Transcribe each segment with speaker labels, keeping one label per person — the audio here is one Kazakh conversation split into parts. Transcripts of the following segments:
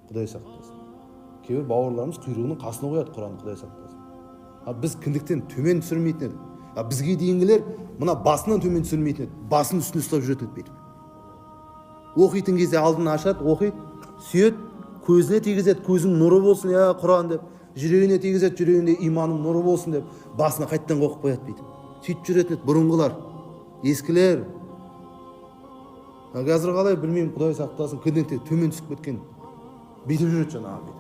Speaker 1: Құдай сақтасын. Кейбір бауырларымыз құйрығының қасына қояды Құранды, Құдай сақтасын. Біз кіндіктен төмен түсірмейтін едік. Бізге дейінгілер мына басынан төмен түсірмейтін еді. Басын үстіне ұстап жүретін еді. Оқитын кезде алдын ашады, оқиды, сүйеді, көзіне тигізеді, көзің нұры болсын, я Құран деп, жүрегіне тигізеді, жүрегінде иманың нұры болсын деп, басына қайттан оқып қояды дейді. Сөйтіп жүретін еді бұрынғылар, ескілер. Қазір қалай білмеймін, Құдай сақтасын, кіндіктен төмен түсіп кеткен. Бүйтіп жүреді жаңағы бүйтіп.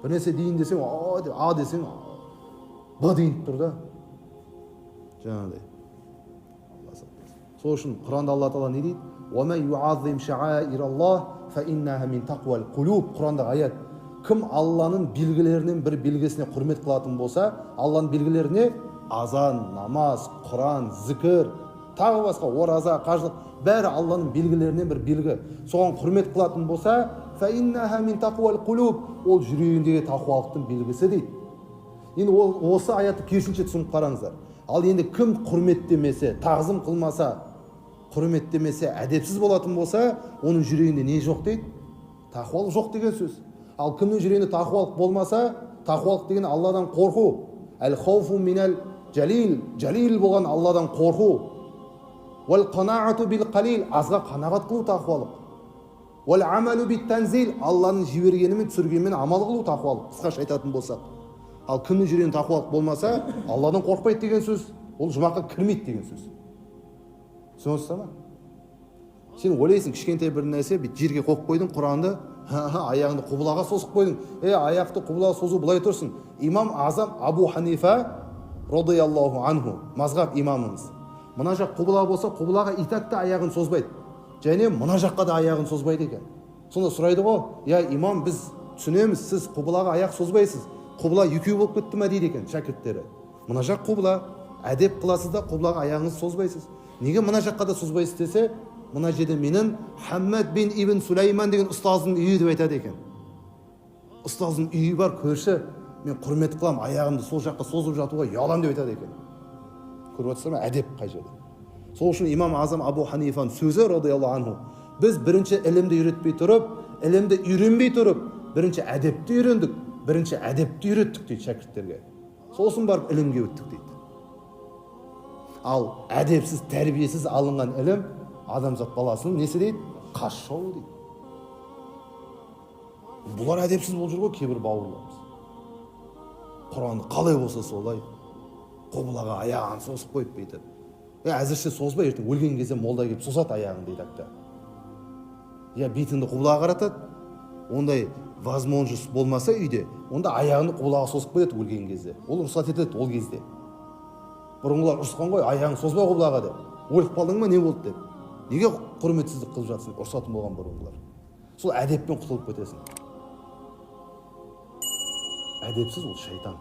Speaker 1: Bir нәрсе дейін десең, а десең, б дейін тұр да. Жаңағыдай. Сол үшін Құранда Алла Тағала не дейді? وَمَنْ يُعَظِّمْ شَعَائِرَ اللَّهِ فَإِنَّهَا مِنْ تَقْوَى الْقُلُوبِ. Құрандағы аят. Кім Алланың белгілерінен бір белгісіне құрмет қылатын болса, Алланың белгілеріне азан, намаз, Құран, зікір, тағы басқа ораза, қажылық, бәрі Алланың белгілерінен бір белгі. Соған құрмет қылатын болса, فَإِنَّهَا مِنْ تَقْوَى الْقُلُوبِ. Ол жүрегіндегі тақуалықтың белгісі дейді. Енді осы аятты керісінше түсініп қараңыздар. Ал енді кім құрметтемесе, тағзым қылмаса, құрметтемесе, әдепсіз болатын болса, оның жүрегінде не жоқ дейді? Тақуалық жоқ деген сөз. Ал кімнің жүрегінде тақуалық болмаса, тақуалық деген Алладан қорқу. Әл-хауфу минал жалил, жалил болған Алладан қорқу. Вал-қанаату бил-қалил, азға қанағат қылу тақуалық. Вал-амалу бит-танзил, Алланың жібергенімен, түсіргенімен амал қылу тақуалық. Қысқаша айтатын болсақ. Ал кімнің жүрегінде тақуалық болмаса, Алладан қорқпайды деген сөз, ол жұмаққа кірмейді деген сөз. Түсінесіз ме? Сен ойлайсың, кішкентай бір нәрсе, жерге қойып қойдың Құранды, аяғыңды құбылаға созып қойдың. Аяқты құбылаға созу былай тұрсын. Имам Азам Абу Ханифа радиаллаху анху, мазғаб имамымыз. Мына жақ құбыла болса, құбылаға итакта аяғын созбайды. Және мына жаққа да аяғын созбайды екен. Сонда сұрайды ғой, имам, біз түсінеміз, сіз құбылаға аяқ созбайсыз. Құбыла екеу болып кетті ме дейді екен шәкірттері. Мына жақ құбыла, әдеп қыласыз да құбылаға аяғыңызды созбайсыз. Неге мына жаққа да созбайсыз десе, мына жерде менің Хаммад бин Ибн Сулейман деген ұстаздың үйі деп айтады екен. Ұстаздың үйі бар, көрші, мен құрмет қылам, аяғымды сол жаққа созып жатуға ұялам деп айтады екен. Көріп отырсыздар ма, әдеп қай жерде. Сол үшін имам Азам Абу Ханифаның сөзі радиаллаху анху, біз бірінші ілімді үйретпей тұрып, ілімді үйренбей тұрып, бірінші әдепті үйрендік, бірінші әдепті үйреттік дейді шәкірттерге. Сосын барып ілімге өттік дейді. Ал әдепсіз, тәрбиесіз алынған ілім адамзат баласының несі дейді? Қас жауы дейді. Бұлар әдепсіз болып жүр ғой кейбір бауырларымыз. Құранды қалай болса солай, құбылаға аяғын созып қойып бүйтіп. Әзірше созбай, ертең өлген кезде молда келіп созады аяғын дейді акта. Бетіңді құбылаға қаратады. Ондай возможность болмаса үйде, онда аяғını құбылаға созып қояды өлген кезде. Ол рұқсат етеді ол кезде. Бұрынғылар ұрысқан ғой, аяғын созбай құбылаға деп. Өліп қалдың ба, не болды деп. Неге құрметсіздік қылып жатсың? Ұрысатын болған бұрынғылар. Сол әдеппен құтылып кетесің. Әдепсіз ол шайтан.